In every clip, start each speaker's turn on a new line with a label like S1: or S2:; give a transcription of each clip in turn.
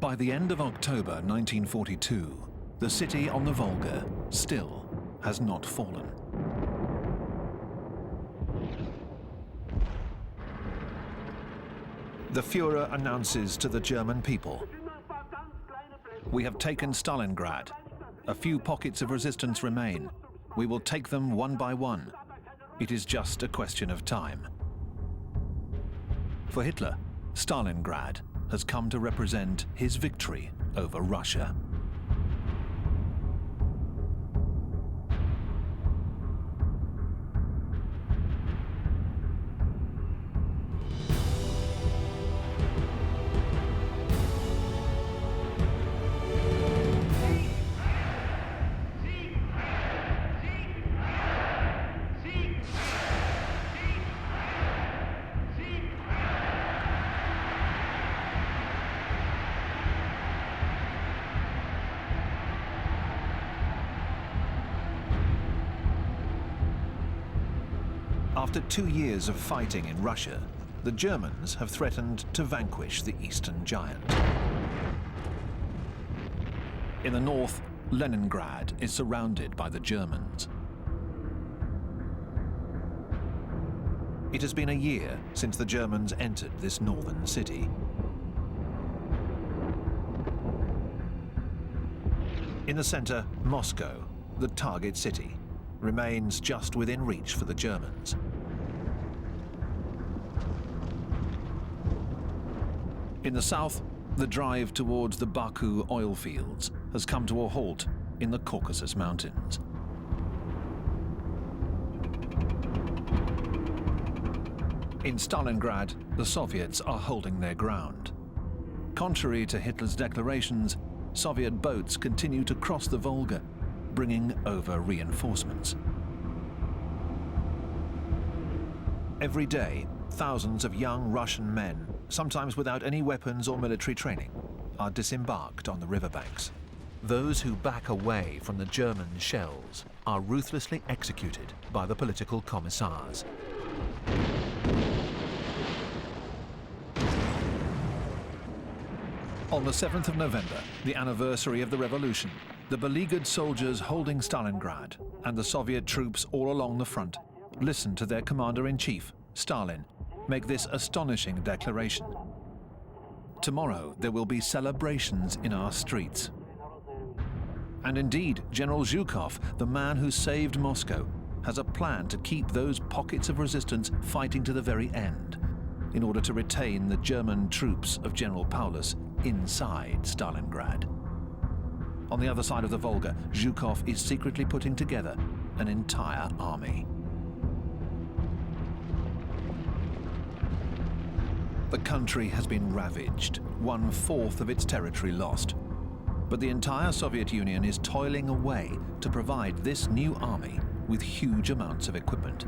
S1: By the end of October 1942, the city on the Volga still has not fallen. The Führer announces to the German people, "We have taken Stalingrad. A few pockets of resistance remain. We will take them one by one. It is just a question of time." For Hitler, Stalingrad has come to represent his victory over Russia. After 2 years of fighting in Russia, the Germans have threatened to vanquish the Eastern Giant. In the north, Leningrad is surrounded by the Germans. It has been a year since the Germans entered this northern city. In the center, Moscow, the target city, remains just within reach for the Germans. In the south, the drive towards the Baku oil fields has come to a halt in the Caucasus Mountains. In Stalingrad, the Soviets are holding their ground. Contrary to Hitler's declarations, Soviet boats continue to cross the Volga, bringing over reinforcements. Every day, thousands of young Russian men, sometimes without any weapons or military training, are disembarked on the riverbanks. Those who back away from the German shells are ruthlessly executed by the political commissars. On the 7th of November, the anniversary of the revolution, the beleaguered soldiers holding Stalingrad and the Soviet troops all along the front listen to their commander-in-chief, Stalin, make this astonishing declaration. "Tomorrow there will be celebrations in our streets." And indeed, General Zhukov, the man who saved Moscow, has a plan to keep those pockets of resistance fighting to the very end, in order to retain the German troops of General Paulus inside Stalingrad. On the other side of the Volga, Zhukov is secretly putting together an entire army. The country has been ravaged, 1/4 of its territory lost. But the entire Soviet Union is toiling away to provide this new army with huge amounts of equipment.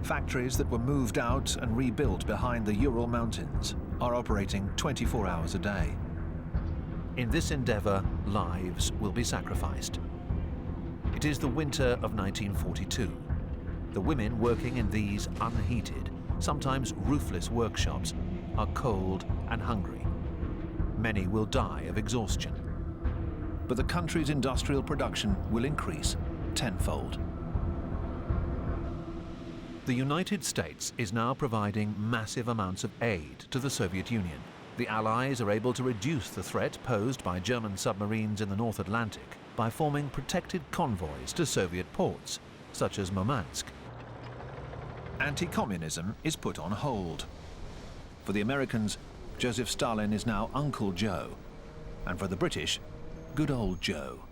S1: Factories that were moved out and rebuilt behind the Ural Mountains are operating 24 hours a day. In this endeavor, lives will be sacrificed. It is the winter of 1942. The women working in these unheated, sometimes roofless workshops are cold and hungry. Many will die of exhaustion. But the country's industrial production will increase tenfold. The United States is now providing massive amounts of aid to the Soviet Union. The Allies are able to reduce the threat posed by German submarines in the North Atlantic by forming protected convoys to Soviet ports, such as Murmansk. Anti-communism is put on hold. For the Americans, Joseph Stalin is now Uncle Joe, and for the British, good old Joe.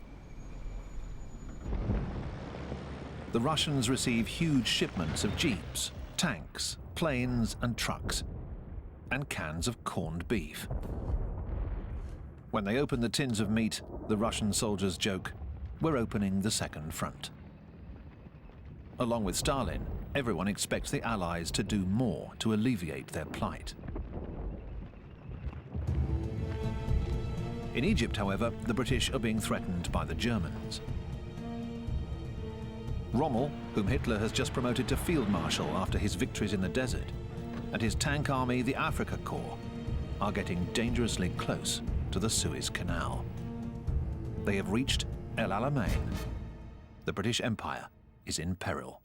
S1: The Russians receive huge shipments of jeeps, tanks, planes and trucks, and cans of corned beef. When they open the tins of meat, the Russian soldiers joke, "We're opening the second front." Along with Stalin, everyone expects the Allies to do more to alleviate their plight. In Egypt, however, the British are being threatened by the Germans. Rommel, whom Hitler has just promoted to Field Marshal after his victories in the desert, and his tank army, the Afrika Korps, are getting dangerously close to the Suez Canal. They have reached El Alamein. The British Empire is in peril.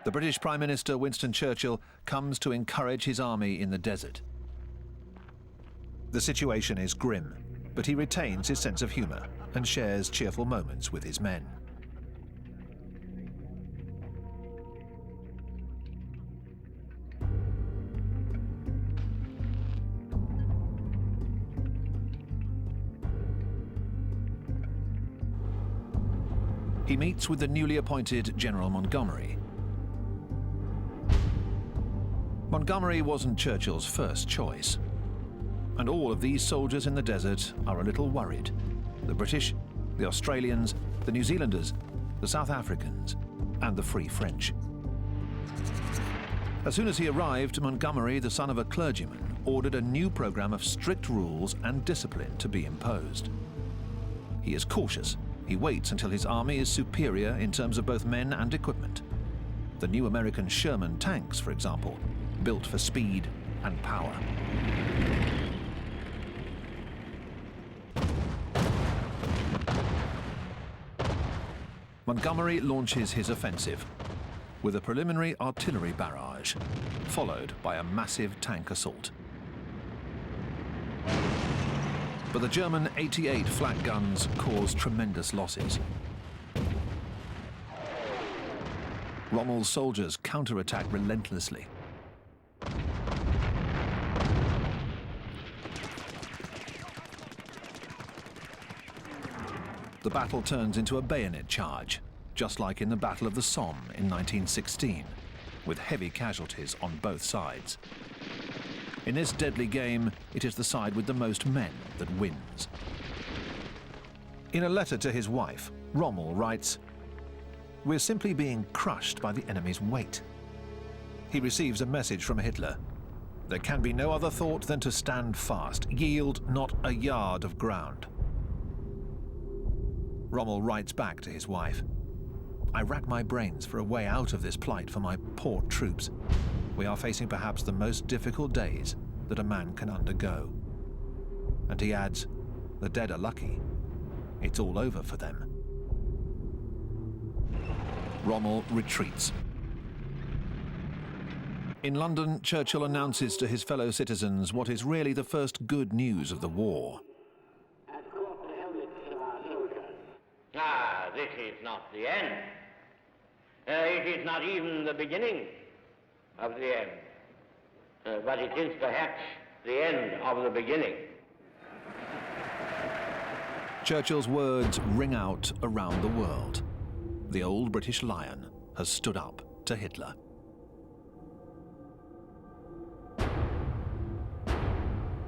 S1: The British Prime Minister Winston Churchill comes to encourage his army in the desert. The situation is grim, but he retains his sense of humour and shares cheerful moments with his men. He meets with the newly appointed General Montgomery. Montgomery wasn't Churchill's first choice. And all of these soldiers in the desert are a little worried. The British, the Australians, the New Zealanders, the South Africans, and the Free French. As soon as he arrived, Montgomery, the son of a clergyman, ordered a new program of strict rules and discipline to be imposed. He is cautious. He waits until his army is superior in terms of both men and equipment. The new American Sherman tanks, for example, built for speed and power. Montgomery launches his offensive with a preliminary artillery barrage, followed by a massive tank assault. But the German 88 flak guns cause tremendous losses. Rommel's soldiers counterattack relentlessly. The battle turns into a bayonet charge, just like in the Battle of the Somme in 1916, with heavy casualties on both sides. In this deadly game, it is the side with the most men that wins. In a letter to his wife, Rommel writes, "We're simply being crushed by the enemy's weight." He receives a message from Hitler. There can be no other thought than to stand fast, yield not a yard of ground. Rommel writes back to his wife, "I rack my brains for a way out of this plight for my poor troops. We are facing perhaps the most difficult days that a man can undergo." And he adds, "The dead are lucky. It's all over for them." Rommel retreats. In London, Churchill announces to his fellow citizens what is really the first good news of the war.
S2: This is not the end. It is not even the beginning of the end. But it is perhaps the end of the beginning.
S1: Churchill's words ring out around the world. The old British lion has stood up to Hitler.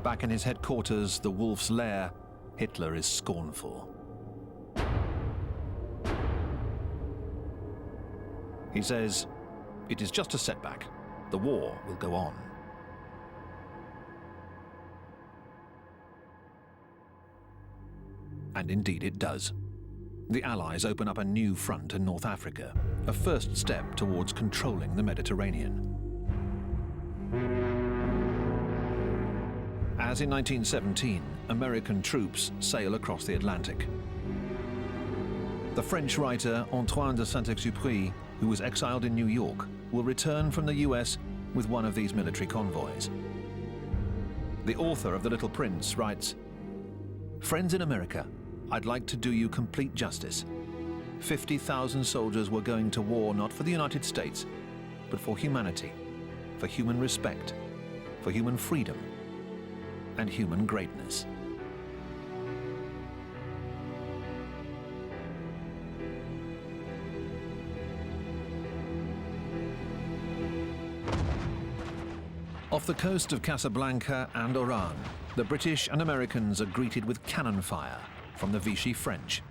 S1: Back in his headquarters, the Wolf's Lair, Hitler is scornful. He says, "It is just a setback. The war will go on." And indeed it does. The Allies open up a new front in North Africa, a first step towards controlling the Mediterranean. As in 1917, American troops sail across the Atlantic. The French writer Antoine de Saint-Exupéry, who was exiled in New York, will return from the US with one of these military convoys. The author of The Little Prince writes, "Friends in America, I'd like to do you complete justice. 50,000 soldiers were going to war not for the United States, but for humanity, for human respect, for human freedom, and human greatness." Off the coast of Casablanca and Oran, the British and Americans are greeted with cannon fire from the Vichy French.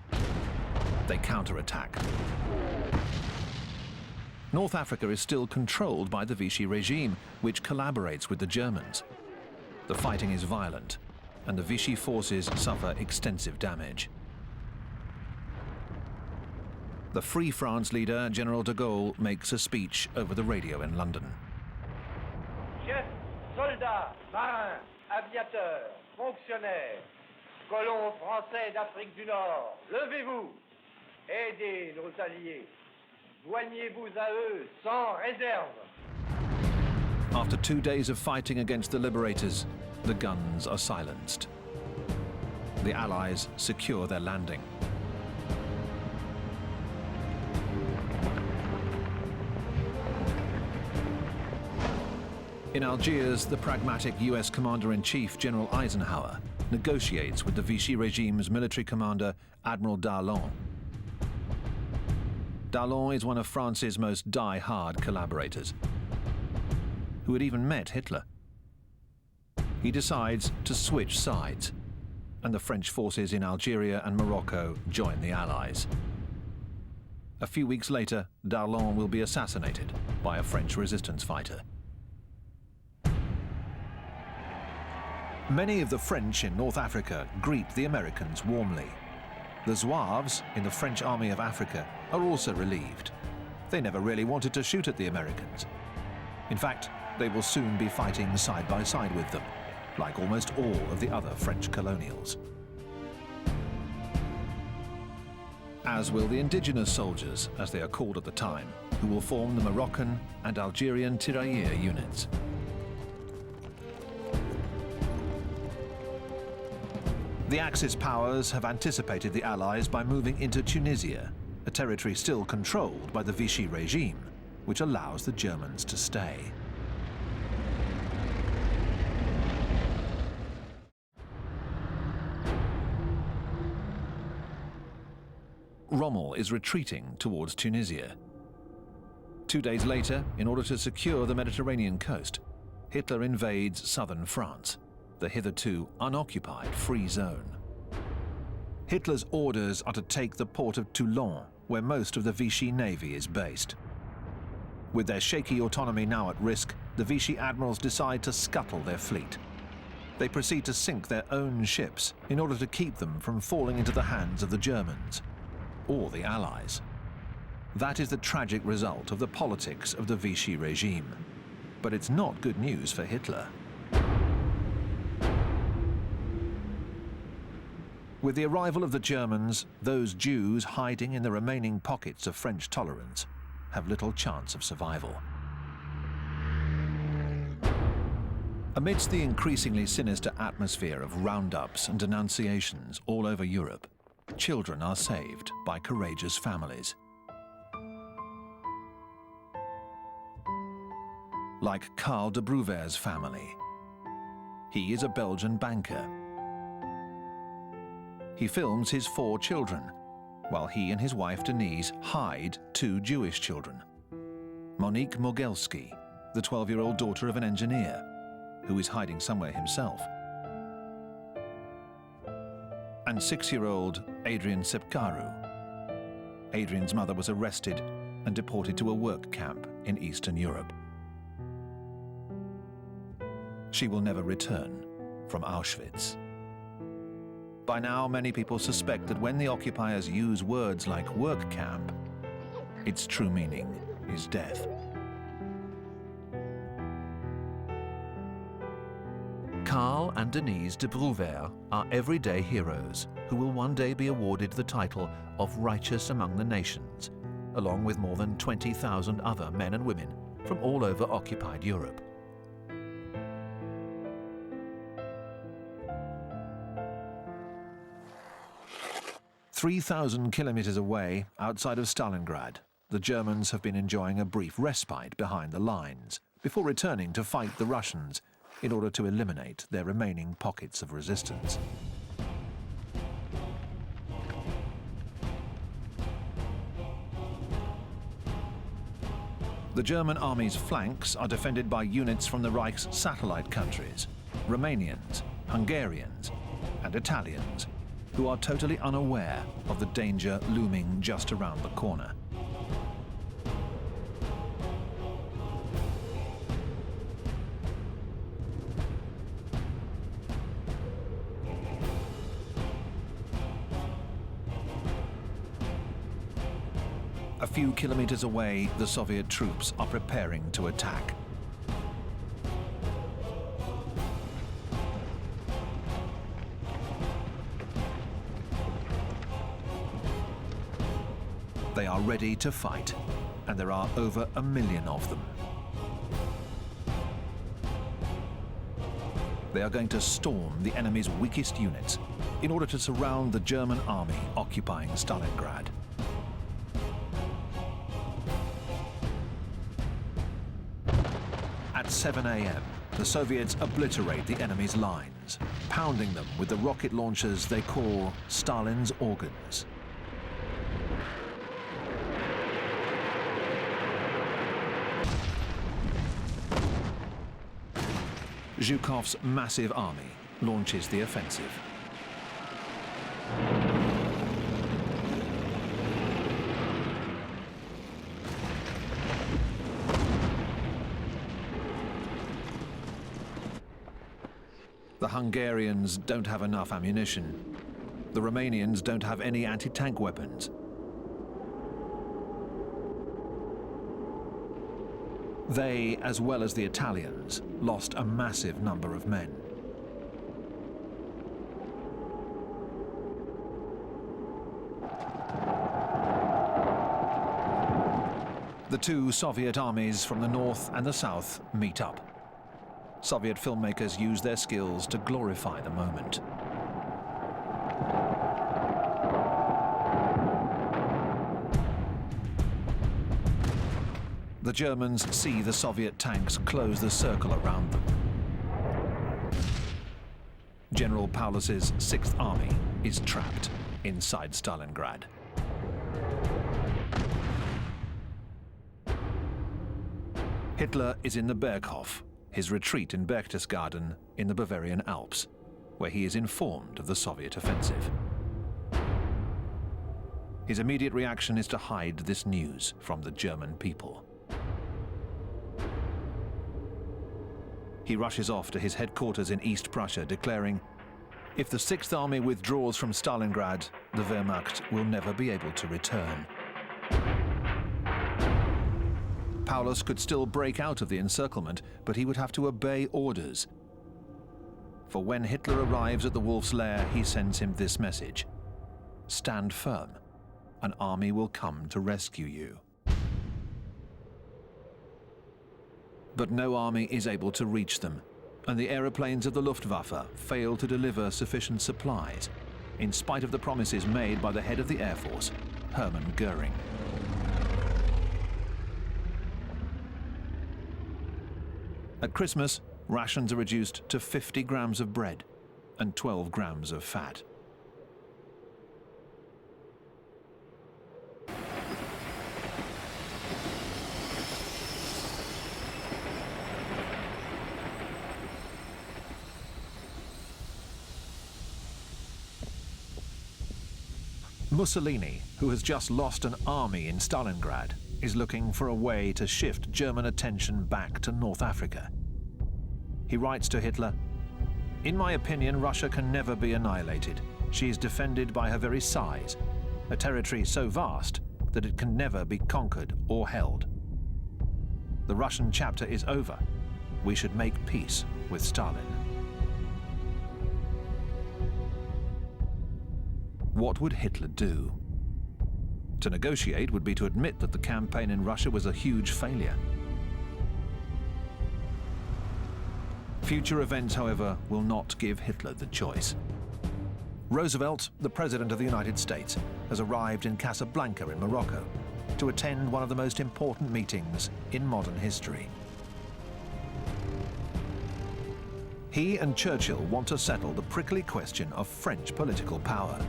S1: They counterattack. North Africa is still controlled by the Vichy regime, which collaborates with the Germans. The fighting is violent, and the Vichy forces suffer extensive damage. The Free France leader, General de Gaulle, makes a speech over the radio in London.
S3: Chefs, soldats, marins, aviateurs, fonctionnaires, colons français d'Afrique du Nord, levez-vous, aidez nos alliés, joignez-vous à eux sans réserve.
S1: After 2 days of fighting against the liberators, the guns are silenced. The Allies secure their landing. In Algiers, the pragmatic US Commander-in-Chief, General Eisenhower, negotiates with the Vichy regime's military commander, Admiral Darlan. Darlan is one of France's most die-hard collaborators, who had even met Hitler. He decides to switch sides, and the French forces in Algeria and Morocco join the Allies. A few weeks later, Darlan will be assassinated by a French resistance fighter. Many of the French in North Africa greet the Americans warmly. The Zouaves in the French Army of Africa are also relieved. They never really wanted to shoot at the Americans. In fact, they will soon be fighting side by side with them, like almost all of the other French colonials. As will the indigenous soldiers, as they are called at the time, who will form the Moroccan and Algerian tirailleur units. The Axis powers have anticipated the Allies by moving into Tunisia, a territory still controlled by the Vichy regime, which allows the Germans to stay. Rommel is retreating towards Tunisia. 2 days later, in order to secure the Mediterranean coast, Hitler invades southern France, the hitherto unoccupied free zone. Hitler's orders are to take the port of Toulon, where most of the Vichy navy is based. With their shaky autonomy now at risk, the Vichy admirals decide to scuttle their fleet. They proceed to sink their own ships in order to keep them from falling into the hands of the Germans or the Allies. That is the tragic result of the politics of the Vichy regime. But it's not good news for Hitler. With the arrival of the Germans, those Jews hiding in the remaining pockets of French tolerance have little chance of survival. Amidst the increasingly sinister atmosphere of roundups and denunciations all over Europe, children are saved by courageous families. Like Karl de Brouwer's family. He is a Belgian banker. He films his 4 children, while he and his wife Denise hide 2 Jewish children. Monique Mogelski, the 12-year-old daughter of an engineer, who is hiding somewhere himself. And 6-year-old Adrian Sepkaru. Adrian's mother was arrested and deported to a work camp in Eastern Europe. She will never return from Auschwitz. By now, many people suspect that when the occupiers use words like work camp, its true meaning is death. Karl and Denise de Brouwer are everyday heroes who will one day be awarded the title of Righteous Among the Nations, along with more than 20,000 other men and women from all over occupied Europe. "3,000 kilometers away, outside of Stalingrad, the Germans have been enjoying a brief respite behind the lines before returning to fight the Russians in order to eliminate their remaining pockets of resistance. The German army's flanks are defended by units from the Reich's satellite countries, Romanians, Hungarians, and Italians, who are totally unaware of the danger looming just around the corner. few kilometers away, the Soviet troops are preparing to attack. They are ready to fight, and there are over 1 million of them. They are going to storm the enemy's weakest units in order to surround the German army occupying Stalingrad. At 7 a.m., the Soviets obliterate the enemy's lines, pounding them with the rocket launchers they call Stalin's organs. Zhukov's massive army launches the offensive. The Hungarians don't have enough ammunition. The Romanians don't have any anti-tank weapons. They, as well as the Italians, lost a massive number of men. The two Soviet armies from the north and the south meet up. Soviet filmmakers use their skills to glorify the moment. The Germans see the Soviet tanks close the circle around them. General Paulus's 6th Army is trapped inside Stalingrad. Hitler is in the Berghof, his retreat in Berchtesgaden in the Bavarian Alps, where he is informed of the Soviet offensive. His immediate reaction is to hide this news from the German people. He rushes off to his headquarters in East Prussia, declaring, "If the 6th Army withdraws from Stalingrad, the Wehrmacht will never be able to return." Paulus could still break out of the encirclement, but he would have to obey orders. For when Hitler arrives at the Wolf's Lair, he sends him this message: "Stand firm. An army will come to rescue you." But no army is able to reach them, and the aeroplanes of the Luftwaffe fail to deliver sufficient supplies, in spite of the promises made by the head of the Air Force, Hermann Göring. At Christmas, rations are reduced to 50 grams of bread and 12 grams of fat. Mussolini, who has just lost an army in Stalingrad, is looking for a way to shift German attention back to North Africa. He writes to Hitler, "In my opinion, Russia can never be annihilated. She is defended by her very size, a territory so vast that it can never be conquered or held. The Russian chapter is over. We should make peace with Stalin." What would Hitler do? To negotiate would be to admit that the campaign in Russia was a huge failure. Future events, however, will not give Hitler the choice. Roosevelt, the President of the United States, has arrived in Casablanca in Morocco to attend one of the most important meetings in modern history. He and Churchill want to settle the prickly question of French political power.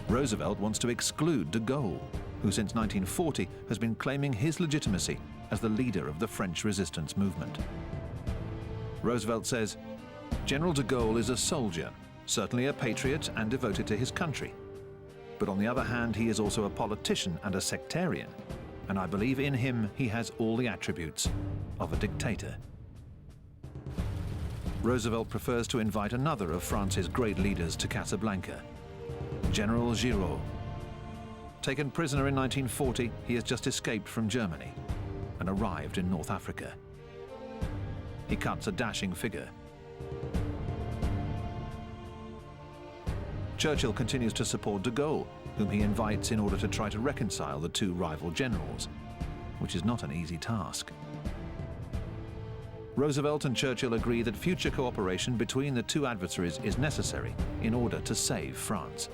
S1: Roosevelt wants to exclude de Gaulle, who since 1940 has been claiming his legitimacy as the leader of the French resistance movement. Roosevelt says, "General de Gaulle is a soldier, certainly a patriot and devoted to his country. But on the other hand, he is also a politician and a sectarian, and I believe in him he has all the attributes of a dictator." Roosevelt prefers to invite another of France's great leaders to Casablanca, General Giraud. Taken prisoner in 1940, he has just escaped from Germany and arrived in North Africa. He cuts a dashing figure. Churchill continues to support de Gaulle, whom he invites in order to try to reconcile the two rival generals, which is not an easy task. Roosevelt and Churchill agree that future cooperation between the two adversaries is necessary in order to save France.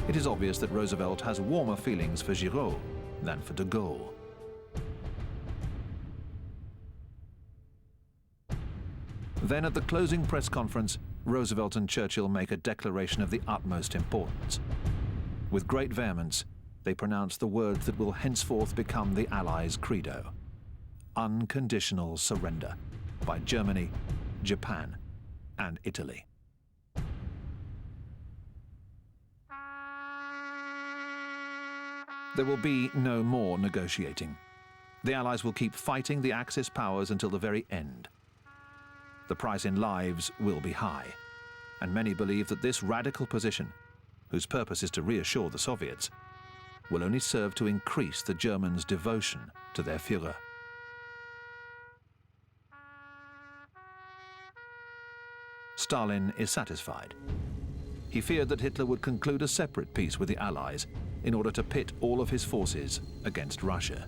S1: It is obvious that Roosevelt has warmer feelings for Giraud than for de Gaulle. Then at the closing press conference, Roosevelt and Churchill make a declaration of the utmost importance. With great vehemence, they pronounce the words that will henceforth become the Allies' credo: unconditional surrender by Germany, Japan, and Italy. There will be no more negotiating. The Allies will keep fighting the Axis powers until the very end. The price in lives will be high, and many believe that this radical position, whose purpose is to reassure the Soviets, will only serve to increase the Germans' devotion to their Führer. Stalin is satisfied. He feared that Hitler would conclude a separate peace with the Allies in order to pit all of his forces against Russia.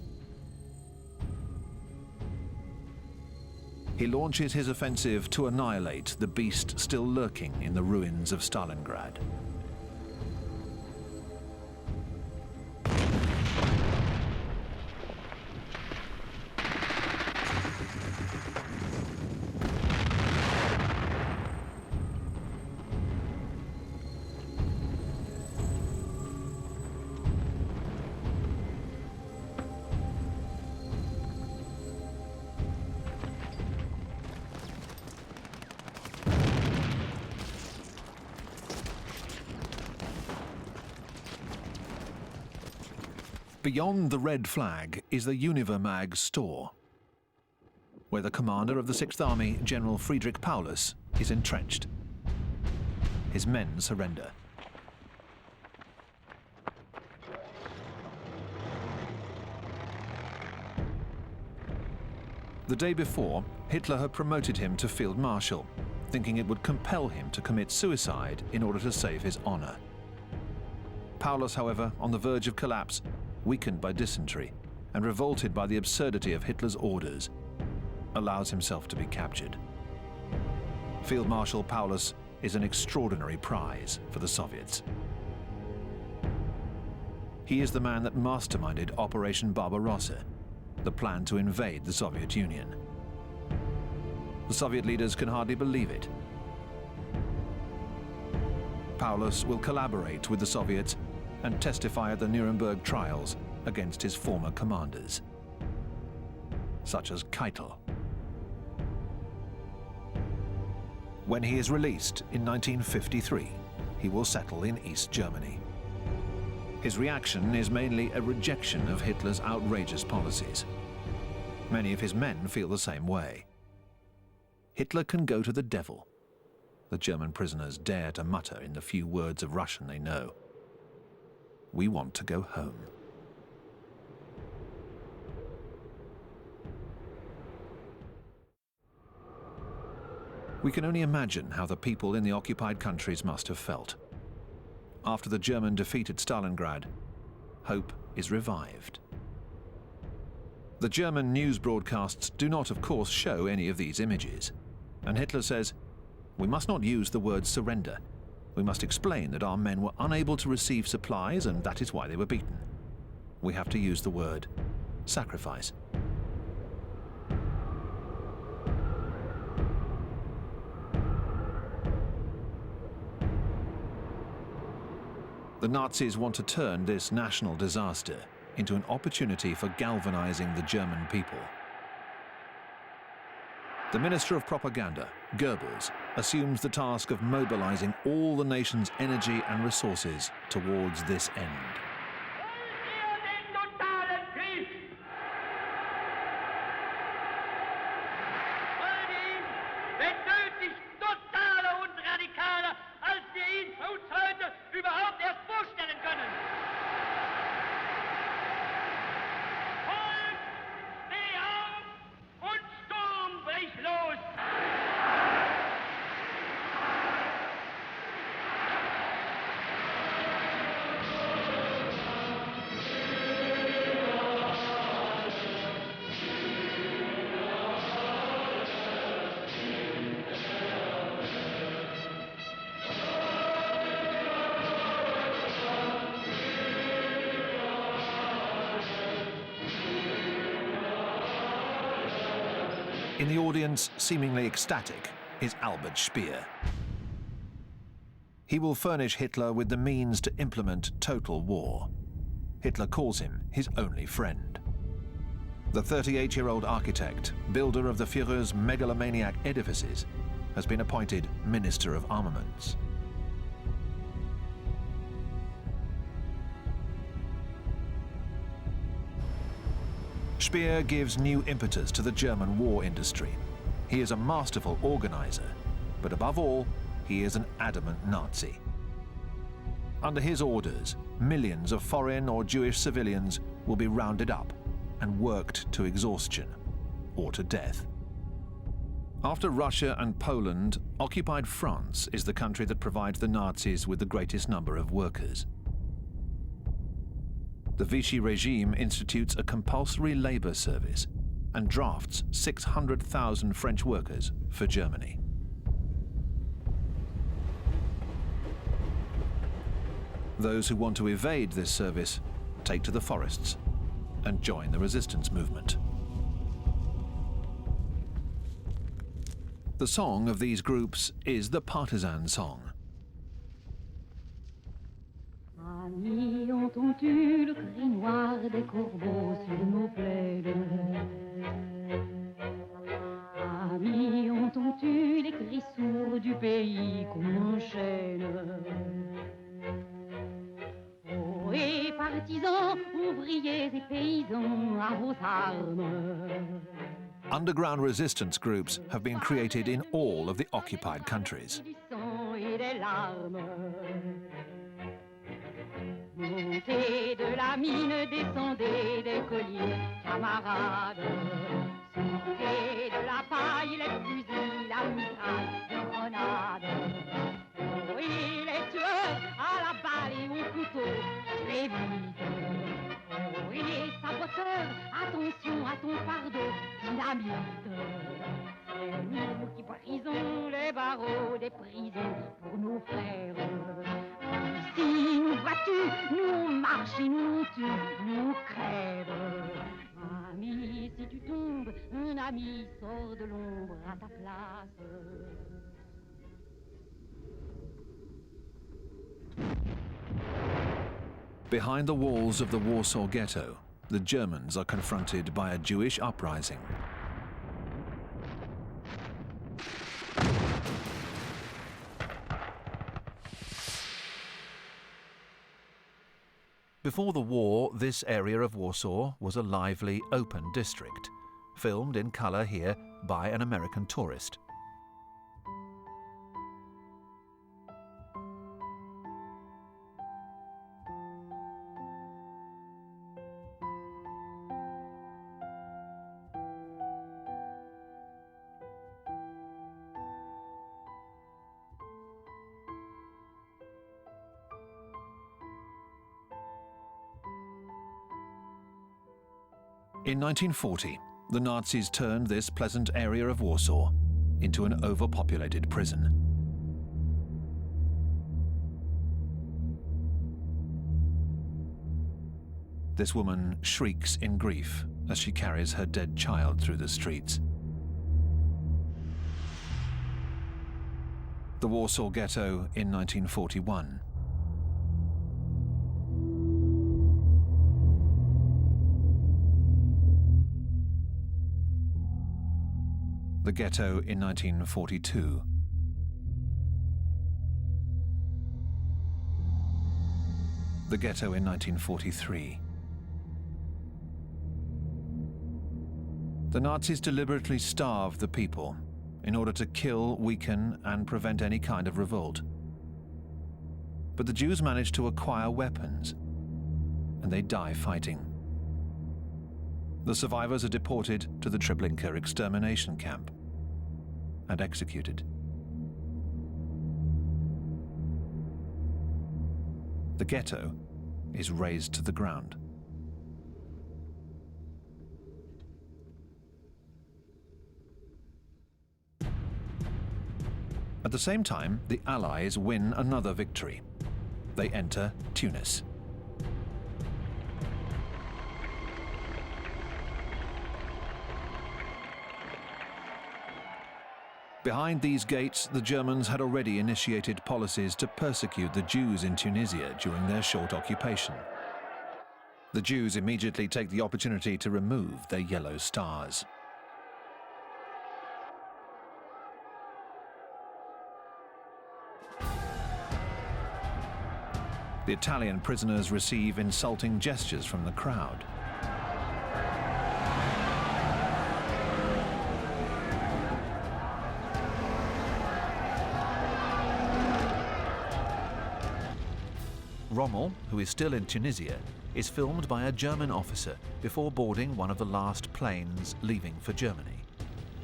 S1: He launches his offensive to annihilate the beast still lurking in the ruins of Stalingrad. Beyond the red flag is the Univermag store, where the commander of the Sixth Army, General Friedrich Paulus, is entrenched. His men surrender. The day before, Hitler had promoted him to Field Marshal, thinking it would compel him to commit suicide in order to save his honor. Paulus, however, on the verge of collapse, weakened by dysentery and revolted by the absurdity of Hitler's orders, allows himself to be captured. Field Marshal Paulus is an extraordinary prize for the Soviets. He is the man that masterminded Operation Barbarossa, the plan to invade the Soviet Union. The Soviet leaders can hardly believe it. Paulus will collaborate with the Soviets and testify at the Nuremberg trials against his former commanders, such as Keitel. When he is released in 1953, he will settle in East Germany. His reaction is mainly a rejection of Hitler's outrageous policies. Many of his men feel the same way. Hitler can go to the devil, the German prisoners dare to mutter in the few words of Russian they know. We want to go home. We can only imagine how the people in the occupied countries must have felt. After the German defeat at Stalingrad, hope is revived. The German news broadcasts do not, of course, show any of these images. And Hitler says, "We must not use the word surrender. We must explain that our men were unable to receive supplies and that is why they were beaten. We have to use the word sacrifice." The Nazis want to turn this national disaster into an opportunity for galvanizing the German people. The Minister of Propaganda, Goebbels, assumes the task of mobilizing all the nation's energy and resources towards this end. In the audience, seemingly ecstatic, is Albert Speer. He will furnish Hitler with the means to implement total war. Hitler calls him his only friend. The 38-year-old architect, builder of the Führer's megalomaniac edifices, has been appointed Minister of Armaments. Speer gives new impetus to the German war industry. He is a masterful organizer, but above all, he is an adamant Nazi. Under his orders, millions of foreign or Jewish civilians will be rounded up and worked to exhaustion or to death. After Russia and Poland, occupied France is the country that provides the Nazis with the greatest number of workers. The Vichy regime institutes a compulsory labor service and drafts 600,000 French workers for Germany. Those who want to evade this service take to the forests and join the resistance movement. The song of these groups is the partisan song.
S4: Amis, entends-tu le cri noir des corbeaux sur nos plaines? Amis, entends-tu les cris sourds du pays qu'on enchaîne? Oh, et partisans, ouvriers et paysans, à vos armes.
S1: Underground resistance groups have been created in all of the occupied countries.
S4: Montez de la mine, descendez des collines, camarades. Sortez de la paille, les fusils, la mitraille, les grenades. Oui, les tueurs à la balle et au couteau, très vite. Oui, les saboteurs, attention à ton fardeau, dynamite. C'est nous qui brisons les barreaux des prisons pour nos frères. Si nous vois-tu, nous marche et nous tue, nous crève. Ami, si tu tombes, un ami sort de l'ombre à ta place.
S1: Behind the walls of the Warsaw Ghetto, the Germans are confronted by a Jewish uprising. Before the war, this area of Warsaw was a lively, open district, filmed in colour here by an American tourist. In 1940, the Nazis turned this pleasant area of Warsaw into an overpopulated prison. This woman shrieks in grief as she carries her dead child through the streets. The Warsaw Ghetto in 1941. The ghetto in 1942. The ghetto in 1943. The Nazis deliberately starved the people in order to kill, weaken, and prevent any kind of revolt. But the Jews managed to acquire weapons, and they die fighting. The survivors are deported to the Treblinka extermination camp and executed. The ghetto is razed to the ground. At the same time, the Allies win another victory. They enter Tunis. Behind these gates, the Germans had already initiated policies to persecute the Jews in Tunisia during their short occupation. The Jews immediately take the opportunity to remove their yellow stars. The Italian prisoners receive insulting gestures from the crowd. Rommel, who is still in Tunisia, is filmed by a German officer before boarding one of the last planes leaving for Germany.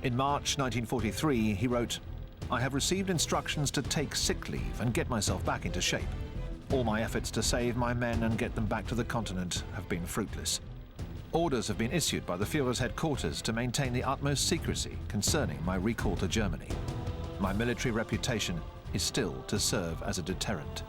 S1: In March 1943, he wrote, "I have received instructions to take sick leave and get myself back into shape. All my efforts to save my men and get them back to the continent have been fruitless. Orders have been issued by the Führer's headquarters to maintain the utmost secrecy concerning my recall to Germany. My military reputation is still to serve as a deterrent."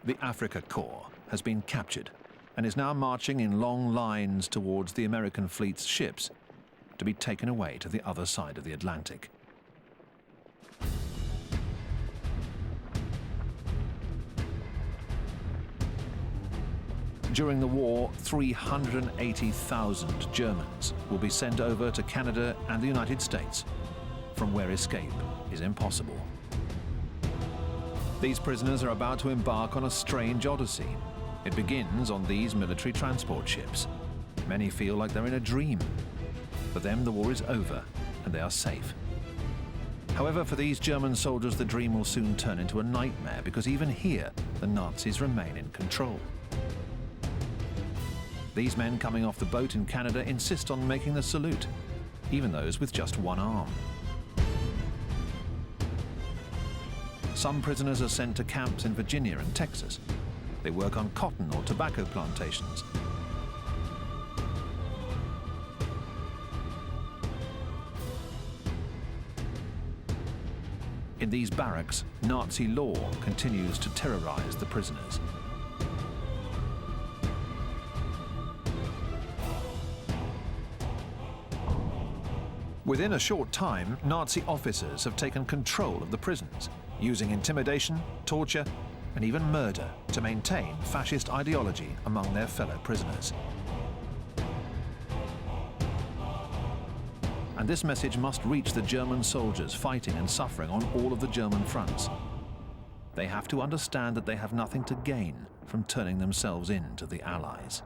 S1: The Afrika Korps has been captured and is now marching in long lines towards the American fleet's ships to be taken away to the other side of the Atlantic. During the war, 380,000 Germans will be sent over to Canada and the United States, from where escape is impossible. These prisoners are about to embark on a strange odyssey. It begins on these military transport ships. Many feel like they're in a dream. For them, the war is over and they are safe. However, for these German soldiers, the dream will soon turn into a nightmare, because even here, the Nazis remain in control. These men coming off the boat in Canada insist on making the salute, even those with just one arm. Some prisoners are sent to camps in Virginia and Texas. They work on cotton or tobacco plantations. In these barracks, Nazi law continues to terrorize the prisoners. Within a short time, Nazi officers have taken control of the prisons, using intimidation, torture, and even murder to maintain fascist ideology among their fellow prisoners. And this message must reach the German soldiers fighting and suffering on all of the German fronts. They have to understand that they have nothing to gain from turning themselves in to the Allies.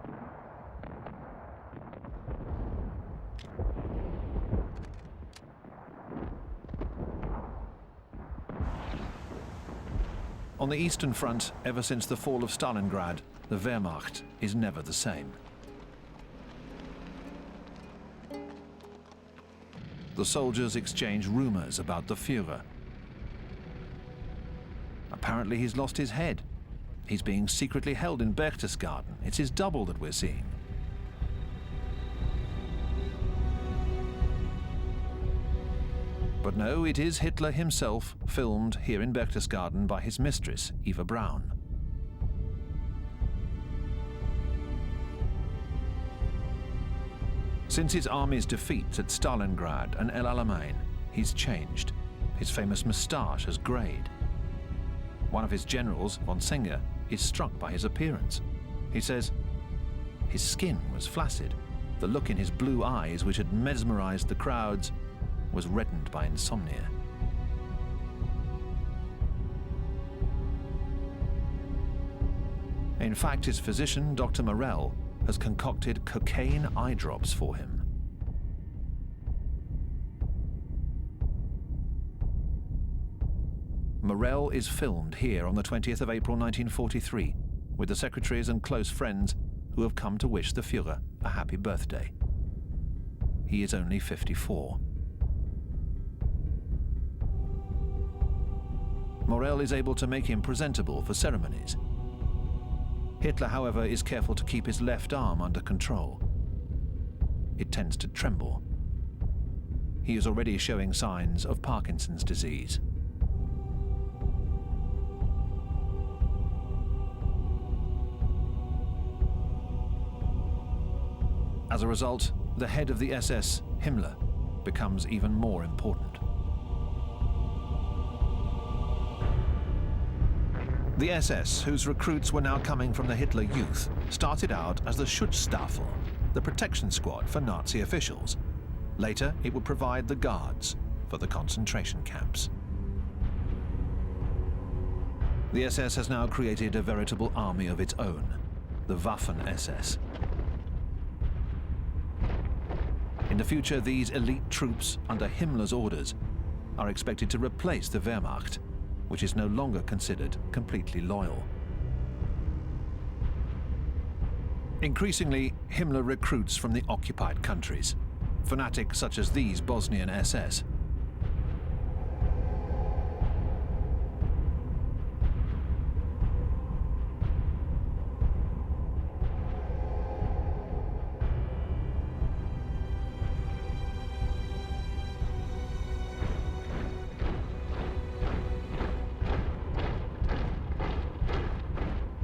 S1: On the Eastern Front, ever since the fall of Stalingrad, the Wehrmacht is never the same. The soldiers exchange rumors about the Führer. Apparently he's lost his head. He's being secretly held in Berchtesgaden. It's his double that we're seeing. But no, it is Hitler himself, filmed here in Berchtesgaden by his mistress, Eva Braun. Since his army's defeat at Stalingrad and El Alamein, he's changed. His famous moustache has greyed. One of his generals, von Singer, is struck by his appearance. He says his skin was flaccid. The look in his blue eyes, which had mesmerized the crowds, was reddened by insomnia. In fact, his physician, Dr. Morell, has concocted cocaine eye drops for him. Morell is filmed here on the 20th of April 1943 with the secretaries and close friends who have come to wish the Führer a happy birthday. He is only 54. Morell is able to make him presentable for ceremonies. Hitler, however, is careful to keep his left arm under control. It tends to tremble. He is already showing signs of Parkinson's disease. As a result, the head of the SS, Himmler, becomes even more important. The SS, whose recruits were now coming from the Hitler Youth, started out as the Schutzstaffel, the protection squad for Nazi officials. Later, it would provide the guards for the concentration camps. The SS has now created a veritable army of its own, the Waffen-SS. In the future, these elite troops, under Himmler's orders, are expected to replace the Wehrmacht, which is no longer considered completely loyal. Increasingly, Himmler recruits from the occupied countries, fanatics such as these Bosnian SS.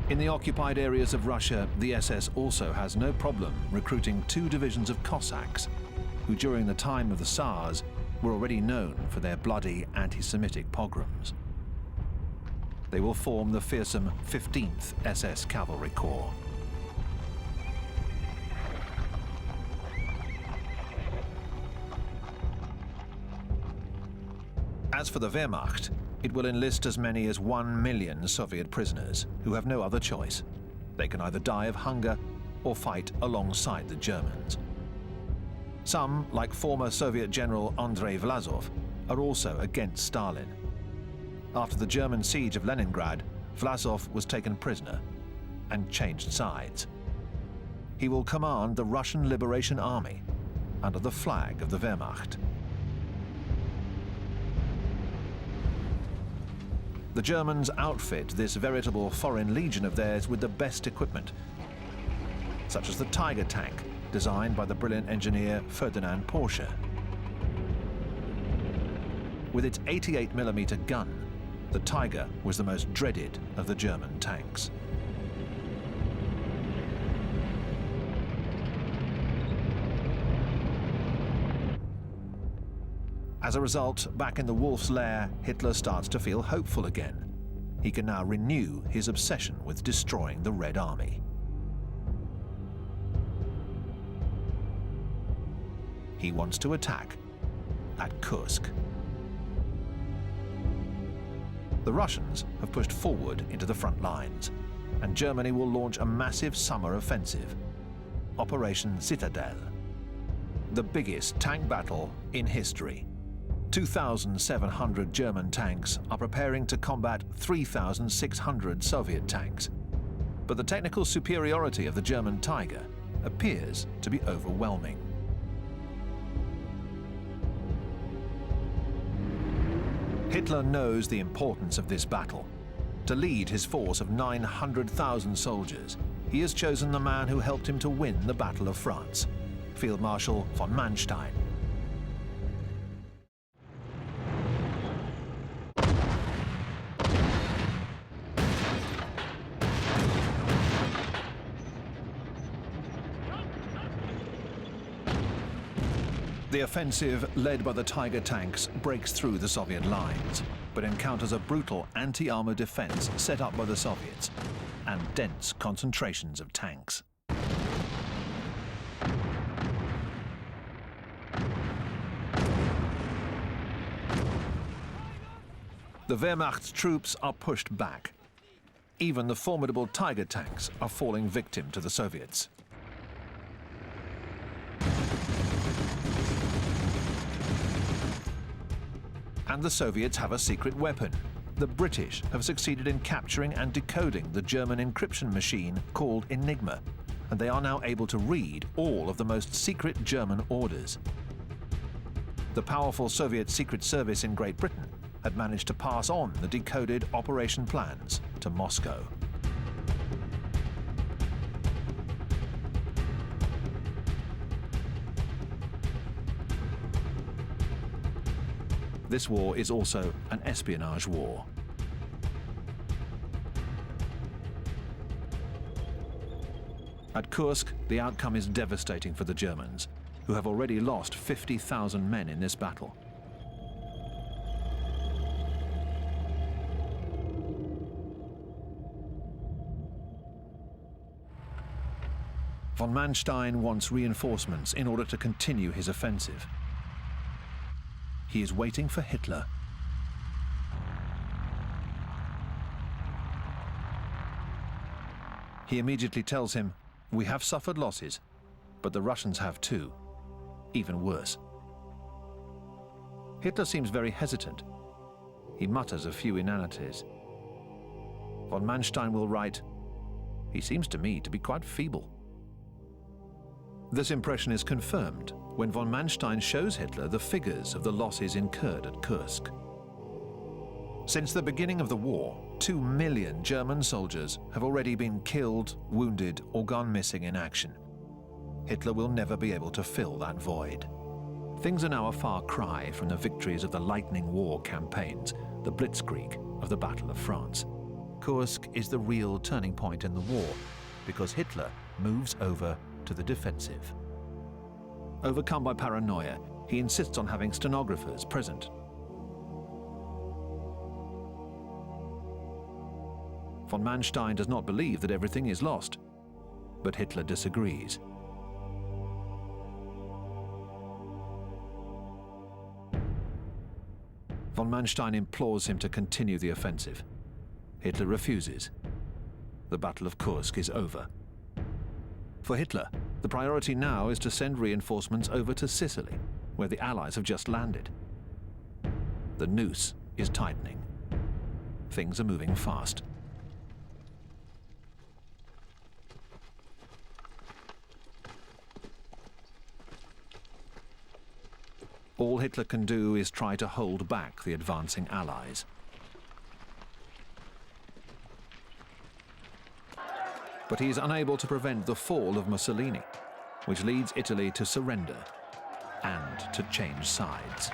S1: In the occupied areas of Russia, the SS also has no problem recruiting 2 divisions of Cossacks, who during the time of the Tsars were already known for their bloody anti-Semitic pogroms. They will form the fearsome 15th SS Cavalry Corps. As for the Wehrmacht, it will enlist as many as 1 million Soviet prisoners who have no other choice. They can either die of hunger or fight alongside the Germans. Some, like former Soviet General Andrei Vlasov, are also against Stalin. After the German siege of Leningrad, Vlasov was taken prisoner and changed sides. He will command the Russian Liberation Army under the flag of the Wehrmacht. The Germans outfit this veritable foreign legion of theirs with the best equipment, such as the Tiger tank, designed by the brilliant engineer Ferdinand Porsche. With its 88mm gun, the Tiger was the most dreaded of the German tanks. As a result, back in the wolf's lair, Hitler starts to feel hopeful again. He can now renew his obsession with destroying the Red Army. He wants to attack at Kursk. The Russians have pushed forward into the front lines, and Germany will launch a massive summer offensive, Operation Citadel, the biggest tank battle in history. 2,700 German tanks are preparing to combat 3,600 Soviet tanks. But the technical superiority of the German Tiger appears to be overwhelming. Hitler knows the importance of this battle. To lead his force of 900,000 soldiers, he has chosen the man who helped him to win the Battle of France, Field Marshal von Manstein. The offensive, led by the Tiger tanks, breaks through the Soviet lines, but encounters a brutal anti-armor defense set up by the Soviets and dense concentrations of tanks. The Wehrmacht's troops are pushed back. Even the formidable Tiger tanks are falling victim to the Soviets. And the Soviets have a secret weapon. The British have succeeded in capturing and decoding the German encryption machine called Enigma, and they are now able to read all of the most secret German orders. The powerful Soviet Secret Service in Great Britain had managed to pass on the decoded operation plans to Moscow. This war is also an espionage war. At Kursk, the outcome is devastating for the Germans, who have already lost 50,000 men in this battle. Von Manstein wants reinforcements in order to continue his offensive. He is waiting for Hitler. He immediately tells him, "We have suffered losses, but the Russians have too, even worse." Hitler seems very hesitant. He mutters a few inanities. Von Manstein will write, "He seems to me to be quite feeble." This impression is confirmed when von Manstein shows Hitler the figures of the losses incurred at Kursk. Since the beginning of the war, 2 million German soldiers have already been killed, wounded, or gone missing in action. Hitler will never be able to fill that void. Things are now a far cry from the victories of the Lightning War campaigns, the Blitzkrieg of the Battle of France. Kursk is the real turning point in the war, because Hitler moves over to the defensive. Overcome by paranoia, he insists on having stenographers present. Von Manstein does not believe that everything is lost, but Hitler disagrees. Von Manstein implores him to continue the offensive. Hitler refuses. The Battle of Kursk is over. For Hitler, the priority now is to send reinforcements over to Sicily, where the Allies have just landed. The noose is tightening. Things are moving fast. All Hitler can do is try to hold back the advancing Allies. But he is unable to prevent the fall of Mussolini, which leads Italy to surrender and to change sides.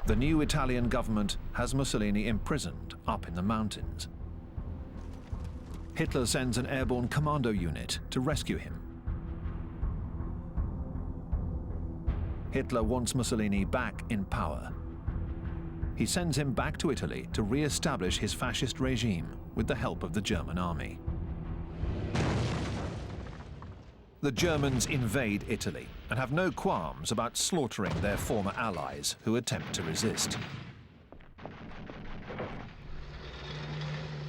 S1: The new Italian government has Mussolini imprisoned up in the mountains. Hitler sends an airborne commando unit to rescue him. Hitler wants Mussolini back in power. He sends him back to Italy to re-establish his fascist regime with the help of the German army. The Germans invade Italy and have no qualms about slaughtering their former allies who attempt to resist.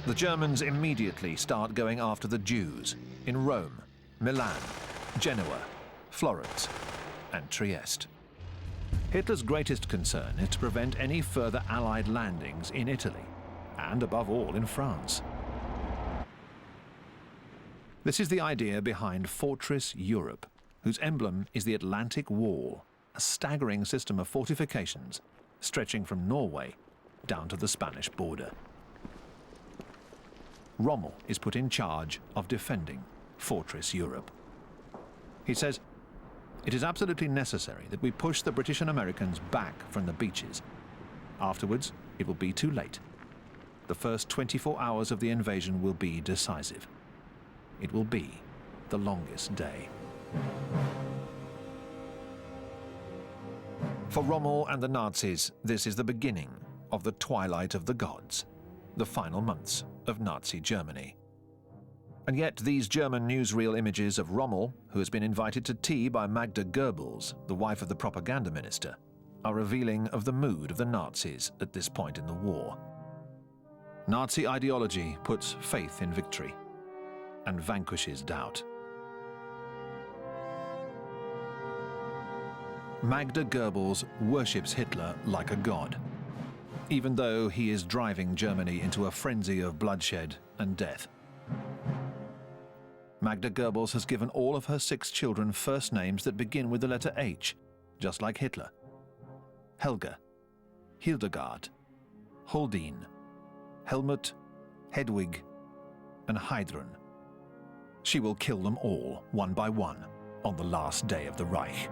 S1: The Germans immediately start going after the Jews in Rome, Milan, Genoa, Florence, and Trieste. Hitler's greatest concern is to prevent any further Allied landings in Italy, and above all in France. This is the idea behind Fortress Europe, whose emblem is the Atlantic Wall, a staggering system of fortifications stretching from Norway down to the Spanish border. Rommel is put in charge of defending Fortress Europe. He says, "It is absolutely necessary that we push the British and Americans back from the beaches. Afterwards, it will be too late. The first 24 hours of the invasion will be decisive. It will be the longest day." For Rommel and the Nazis, this is the beginning of the twilight of the gods, the final months of Nazi Germany. And yet these German newsreel images of Rommel, who has been invited to tea by Magda Goebbels, the wife of the propaganda minister, are revealing of the mood of the Nazis at this point in the war. Nazi ideology puts faith in victory and vanquishes doubt. Magda Goebbels worships Hitler like a god, even though he is driving Germany into a frenzy of bloodshed and death. Magda Goebbels has given all of her 6 children first names that begin with the letter H, just like Hitler. Helga, Hildegard, Holdine, Helmut, Hedwig, and Heidrun. She will kill them all, one by one, on the last day of the Reich.